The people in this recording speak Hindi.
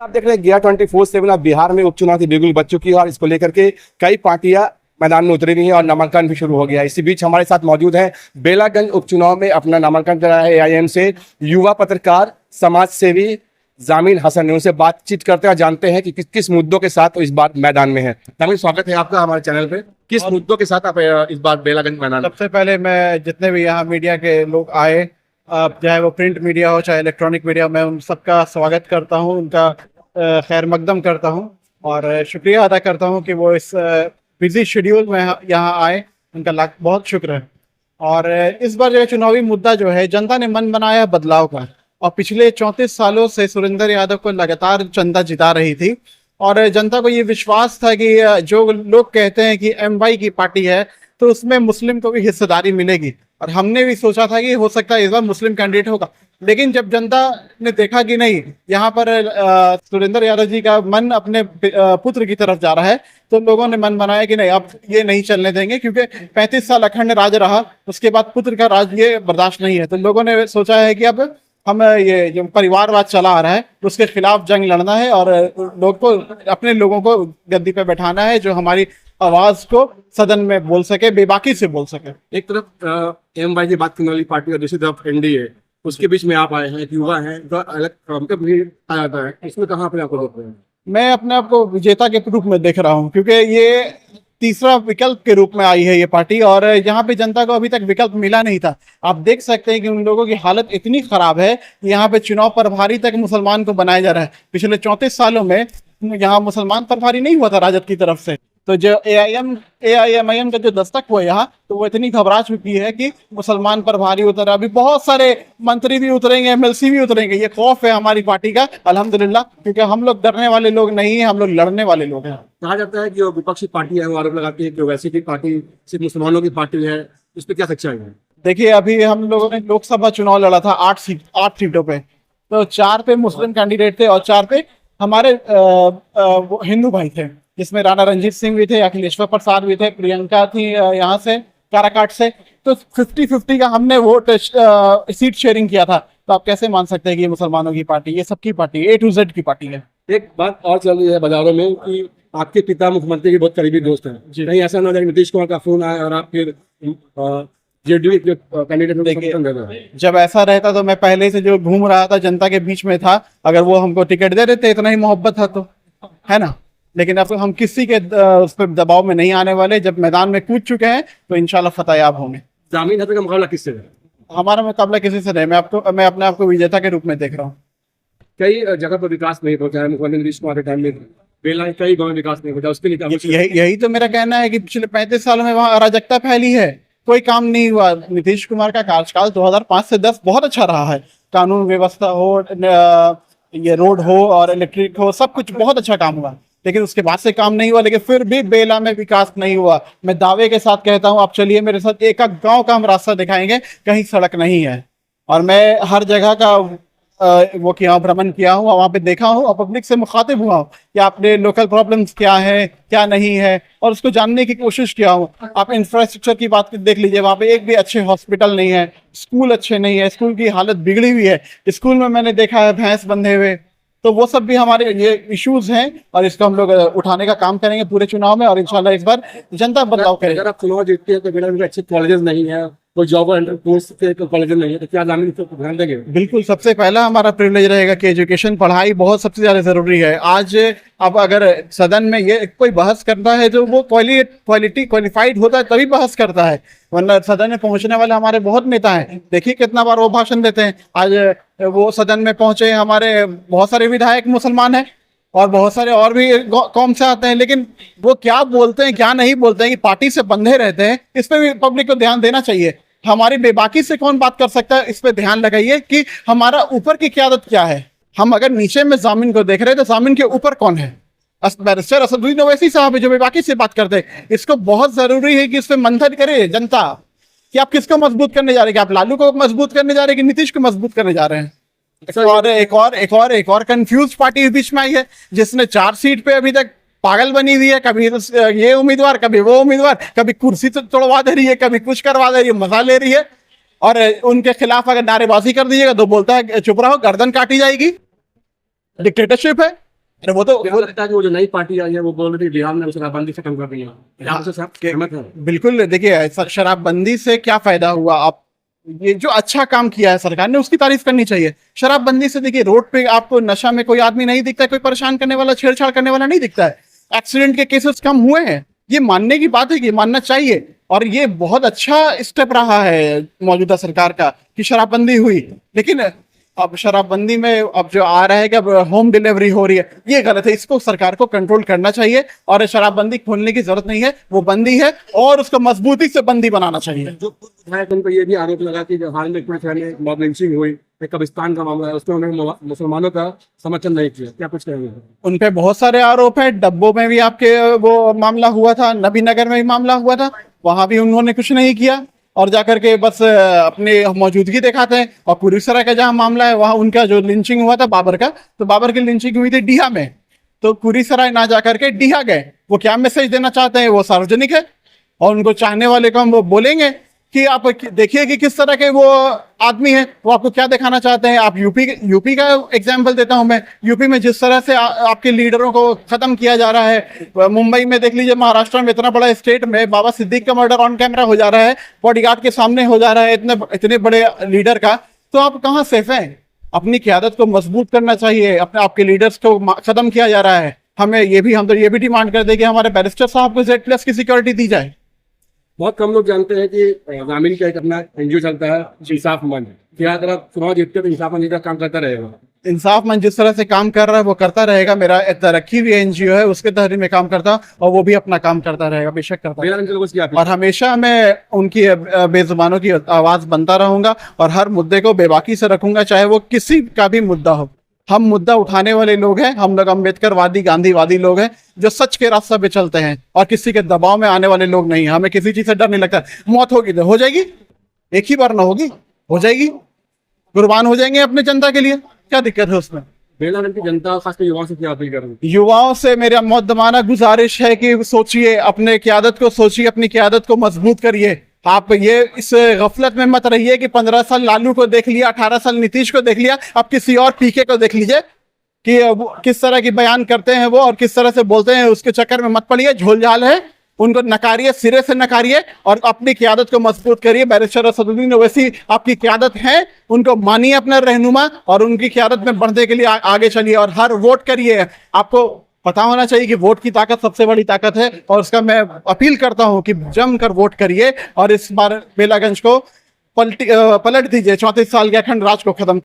आप देख रहे हैं गया 24/7। अब बिहार में उपचुनाव की बिगुल बज चुकी है और इसको लेकर के कई पार्टियां मैदान में उतरी हुई हैं और नामांकन भी शुरू हो गया है। इसी बीच हमारे साथ मौजूद हैं बेलागंज उपचुनाव में अपना नामांकन कराया है एआईएम से युवा पत्रकार समाज सेवी जामिल हसन ने। उनसे बातचीत करते हैं, जानते हैं कि किस मुद्दों के साथ इस बार मैदान में है। जामिल, स्वागत है आपका हमारे चैनल पे। किस मुद्दों के साथ आप इस बार बेलागंज मैदान? सबसे पहले मैं जितने भी यहाँ मीडिया के लोग आए, चाहे वो प्रिंट मीडिया हो चाहे इलेक्ट्रॉनिक मीडिया, मैं उन सबका स्वागत करता हूँ, उनका खैर मकदम करता हूँ और शुक्रिया अदा करता हूँ कि वो इस बिजी शेड्यूल में यहाँ आए। उनका बहुत शुक्र है। और इस बार जो चुनावी मुद्दा जो है, जनता ने मन बनाया बदलाव का, और पिछले 34 सालों से सुरेंद्र यादव को लगातार जनता जिता रही थी और जनता को ये विश्वास था कि जो लोग कहते हैं कि एमवाई की पार्टी है तो उसमें मुस्लिम को भी हिस्सेदारी मिलेगी, और हमने भी सोचा था कि हो सकता है इस बार मुस्लिम कैंडिडेट होगा। लेकिन जब जनता ने देखा कि नहीं, यहाँ पर सुरेंद्र यादव जी का मन अपने पुत्र की तरफ जा रहा है, तो लोगों ने मन बनाया कि नहीं, अब ये नहीं चलने देंगे, क्योंकि 35 साल अखंड राज रहा, उसके बाद पुत्र का राज ये बर्दाश्त नहीं है। तो लोगों ने सोचा है कि अब हम ये जो परिवारवाद चला आ रहा है उसके खिलाफ जंग लड़ना है और अपने लोगों को गद्दी पे बैठाना है, जो हमारी आवाज को सदन में बोल सके, बेबाकी से बोल सके। एक तरफ एमवाई की बात करने वाली पार्टी और दूसरी तरफ एनडीए, उसके बीच में आप आए हैं, युवा हैं, तो अलग भी आ जाता है। इसमें कहाँ अपने आपको देखते हैं? मैं अपने आप को विजेता के रूप में देख रहा हूँ, क्योंकि ये तीसरा विकल्प के रूप में आई है ये पार्टी, और यहाँ पे जनता को अभी तक विकल्प मिला नहीं था। आप देख सकते हैं कि उन लोगों की हालत इतनी खराब है कि यहाँ पे चुनाव प्रभारी तक मुसलमान को बनाया जा रहा है। पिछले 34 सालों में यहाँ मुसलमान प्रभारी नहीं हुआ था राजद की तरफ से। तो जो एआईएमआईएम का जो दस्तक हुआ यहाँ, तो वो इतनी घबरा चुकी है कि मुसलमान प्रभारी उतरा, अभी बहुत सारे मंत्री भी उतरेंगे, एमएलसी भी उतरेंगे। ये खौफ है हमारी पार्टी का, अल्हम्दुलिल्लाह, क्योंकि हम लोग डरने वाले लोग नहीं हैं, हम लोग लड़ने वाले लोग हैं। कहा जाता है कि जो विपक्षी पार्टी है वो आरोप लगाती है कि वैसी की पार्टी सिर्फ मुसलमानों की पार्टी है, इस पर क्या सच्चाई है? देखिए, अभी हम लोगों ने लोकसभा चुनाव लड़ा था 8 सीटों पे, तो 4 पे मुस्लिम कैंडिडेट थे और 4 पे हमारे हिंदू भाई थे, जिसमें राणा रंजीत सिंह भी थे, अखिलेश्वर प्रसाद भी थे, प्रियंका थी यहाँ से काराकाट से। तो 50-50 का हमने वोट सीट शेयरिंग किया था। तो आप कैसे मान सकते हैं कि ये मुसलमानों की पार्टी, ये सबकी पार्टी, A to Z की पार्टी है। एक बात और चल रही है बाजारों में कि आपके पिता मुख्यमंत्री के बहुत करीबी दोस्त हैं। कहीं ऐसा ना हो जाए नीतीश कुमार का फोन आया और आप फिर जेडीयू के कैंडिडेट। जब ऐसा रहता तो मैं पहले से जो घूम रहा था जनता के बीच में था, अगर वो हमको टिकट दे देते, इतना ही मोहब्बत था तो, है ना। लेकिन अब हम किसी के उस पर दबाव में नहीं आने वाले। जब मैदान में कूद चुके हैं तो इंशाल्लाह फतेहयाब होंगे। जामिल हसन का मुकाबला किससे है? हमारा मुकाबला किसी से नहीं। मैं अपने आप को विजेता के रूप में देख रहा हूँ। कई जगह पर विकास नहीं पहुंचा है, मुख्यमंत्री नीतीश कुमार के टाइम में बेला कई गाँव में विकास नहीं पहुंचा, उसके लिए यही तो मेरा कहना है कि पिछले 35 सालों में वहाँ अराजकता फैली है, कोई काम नहीं हुआ। नीतीश कुमार का कार्यकाल 2005 से 10 बहुत अच्छा रहा है। कानून व्यवस्था हो, ये रोड हो और इलेक्ट्रिक हो, सब कुछ बहुत अच्छा काम हुआ। लेकिन उसके बाद से काम नहीं हुआ। लेकिन फिर भी बेला में विकास नहीं हुआ। मैं दावे के साथ कहता हूँ, आप चलिए मेरे साथ, एक गांव का हम रास्ता दिखाएंगे, कहीं सड़क नहीं है। और मैं हर जगह का वो किया, भ्रमण किया हूँ, वहाँ पे देखा हूँ और पब्लिक से मुखातिब हुआ हूँ कि आपने लोकल प्रॉब्लम्स क्या है, क्या नहीं है, और उसको जानने की कोशिश किया हूँ। आप इंफ्रास्ट्रक्चर की बात देख लीजिए, वहाँ पे एक भी अच्छे हॉस्पिटल नहीं है, स्कूल अच्छे नहीं है, स्कूल की हालत बिगड़ी हुई है। स्कूल में मैंने देखा है भैंस बंधे हुए। तो वो सब भी हमारे ये इश्यूज हैं और इसको हम लोग उठाने का काम करेंगे पूरे चुनाव में, और इंशाल्लाह इस बार जनता बदलाव करेगी। अगर आप चुनाव जीतते हैं तो बेला में अच्छे कॉलेजेस नहीं है, कोई जॉब कोर्स के कॉलेजेस नहीं है, तो क्या जामिल तो ध्यान देंगे? बिल्कुल, सबसे पहला हमारा प्रिविलेज रहेगा कि एजुकेशन, पढ़ाई बहुत सबसे ज्यादा जरूरी है। आज अब अगर सदन में ये कोई बहस करता है तो वो क्वालिफाइड होता है तभी बहस करता है, वरना सदन में पहुंचने वाले हमारे बहुत नेता हैं। देखिए कितना बार वो भाषण देते हैं। आज वो सदन में पहुंचे, हमारे बहुत सारे विधायक मुसलमान हैं और बहुत सारे और भी कौम से आते हैं, लेकिन वो क्या बोलते हैं क्या नहीं बोलते हैं कि पार्टी से बंधे रहते हैं। इस पे भी पब्लिक को ध्यान देना चाहिए। हमारी बेबाकी से कौन बात कर सकता है, इस पे ध्यान लगाइए कि हमारा ऊपर की क़यादत क्या है। हम अगर नीचे में जामिन को देख रहे हैं तो जामिन के ऊपर कौन है? बैरिस्टर असदुद्दीन ओवैसी साहब है जो बेबाकी से बात करते हैं। इसको बहुत जरूरी है कि इस पे मंथन करे जनता कि आप किसको मजबूत करने जा रहे हैं, कि आप लालू को मजबूत करने जा रहे हैं कि नीतीश को मजबूत करने जा रहे हैं। और एक और कंफ्यूज पार्टी बीच में आई है, जिसने 4 सीट पे अभी तक पागल बनी हुई है। कभी ये उम्मीदवार, कभी वो उम्मीदवार, कभी कुर्सी तो तोड़वा दे रही है, कभी कुछ करवा दे रही है, मजा ले रही है। और उनके खिलाफ अगर नारेबाजी कर दीजिएगा तो बोलता है चुप रहो, गर्दन काटी जाएगी। डिक्टेटरशिप है। अरे वो तो मुझे लगता है कि वो जो नई पार्टी आई है वो बोल रही थी बिहार में शराबबंदी खत्म कर रही है, यहाँ से सब सहमत है। बिल्कुल। देखिए ऐसा शराबबंदी से क्या फायदा हुआ, आप ये जो अच्छा काम किया है सरकार ने उसकी तारीफ करनी चाहिए। शराबबंदी से देखिए रोड पे आपको नशा में कोई आदमी नहीं दिखता है, कोई परेशान करने वाला, छेड़छाड़ करने वाला नहीं दिखता है, एक्सीडेंट के केसेस कम हुए हैं। ये मानने की बात है कि मानना चाहिए, और ये बहुत अच्छा स्टेप रहा है मौजूदा सरकार का कि शराबबंदी हुई। लेकिन अब शराबबंदी में अब जो आ रहा है कि अब होम डिलीवरी हो रही है, ये गलत है। इसको सरकार को कंट्रोल करना चाहिए और शराबबंदी खोलने की जरूरत नहीं है, वो बंदी है और उसको मजबूती से बंदी बनाना चाहिए। जो विधायक उनको ये भी आरोप लगा कि जो हाल में कुछ मॉब लिंचिंग हुई, कब्रिस्तान का मामला है, उसमें उन्होंने मुसलमानों का समर्थन नहीं किया, क्या कुछ कहेंगे? उन पे बहुत सारे आरोप है। डब्बों में भी आपके वो मामला हुआ था, नबीनगर में भी मामला हुआ था, वहां भी उन्होंने कुछ नहीं किया और जाकर के बस अपने मौजूदगी दिखाते हैं। और कुरीसरा का जहां मामला है वहां उनका जो लिंचिंग हुआ था बाबर का, तो बाबर की लिंचिंग हुई थी डीहा में, तो कुरीसराय ना जाकर के डीहा गए। वो क्या मैसेज देना चाहते हैं, वो सार्वजनिक है और उनको चाहने वाले को हम वो बोलेंगे कि आप देखिए कि किस तरह के वो आदमी है, वो आपको क्या दिखाना चाहते हैं। आप यूपी का एग्जाम्पल देता हूं मैं। यूपी में जिस तरह से आपके लीडरों को खत्म किया जा रहा है, मुंबई में देख लीजिए, महाराष्ट्र में इतना बड़ा स्टेट में बाबा सिद्दीक का मर्डर ऑन कैमरा हो जा रहा है, बॉडीगार्ड के सामने हो जा रहा है, इतने बड़े लीडर का। तो आप कहाँ सेफ हैं? अपनी क़यादत को मजबूत करना चाहिए, अपने आपके लीडर्स को खत्म किया जा रहा है। हम तो ये भी डिमांड करते हैं कि हमारे बैरिस्टर साहब को Z+ की सिक्योरिटी दी जाए। बहुत कम लोग जानते हैं कि ग्रामीण का एक अपना एनजीओ चलता है इंसाफ मंच, क्या अगर आप चुनाव जीतते तो इंसाफ मंच का काम करता रहेगा? इंसाफ मंच जिस तरह से काम कर रहा है वो करता रहेगा। मेरा तरक्की भी एनजीओ है, उसके तहत मैं काम करता हूँ और वो भी अपना काम करता रहेगा, बेशक करता रहेगा। और हमेशा मैं उनकी बेजुबानों की आवाज बनता रहूंगा और हर मुद्दे को बेबाकी से रखूंगा, चाहे वो किसी का भी मुद्दा हो। हम मुद्दा उठाने वाले लोग हैं, हम लोग अम्बेडकरवादी गांधीवादी लोग हैं जो सच के रास्ते पे चलते हैं और किसी के दबाव में आने वाले लोग नहीं हैं। हमें किसी चीज से डर नहीं लगता। मौत होगी तो हो जाएगी, एक ही बार ना होगी, हो जाएगी, कुर्बान हो जाएंगे अपने जनता के लिए, क्या दिक्कत है उसमें? बेलागंज की जनता खासकर युवाओं से क्या अपील करूँ? युवाओं से मेरा मुद्दमाना गुजारिश है कि सोचिए, अपने क़यादत को सोचिए, अपनी क़यादत को मजबूत करिए। आप ये इस गफलत में मत रहिए कि 15 साल लालू को देख लिया, 18 साल नीतीश को देख लिया, अब किसी और पीके को देख लीजिए कि किस तरह की बयान करते हैं वो और किस तरह से बोलते हैं, उसके चक्कर में मत पड़िए। झोलझाल है, उनको नकारिए, सिरे से नकारिए और अपनी क़यादत को मजबूत करिए। बैरिस्टर असदुद्दीन ओवैसी आपकी क़यादत है, उनको मानिए अपना रहनुमा और उनकी क़यादत में बढ़ने के लिए आगे चलिए और हर वोट करिए। आपको पता होना चाहिए कि वोट की ताकत सबसे बड़ी ताकत है और उसका मैं अपील करता हूं कि जमकर वोट करिए और इस बार बेलागंज को पलट दीजिए, 34 साल के अखंड राज को खत्म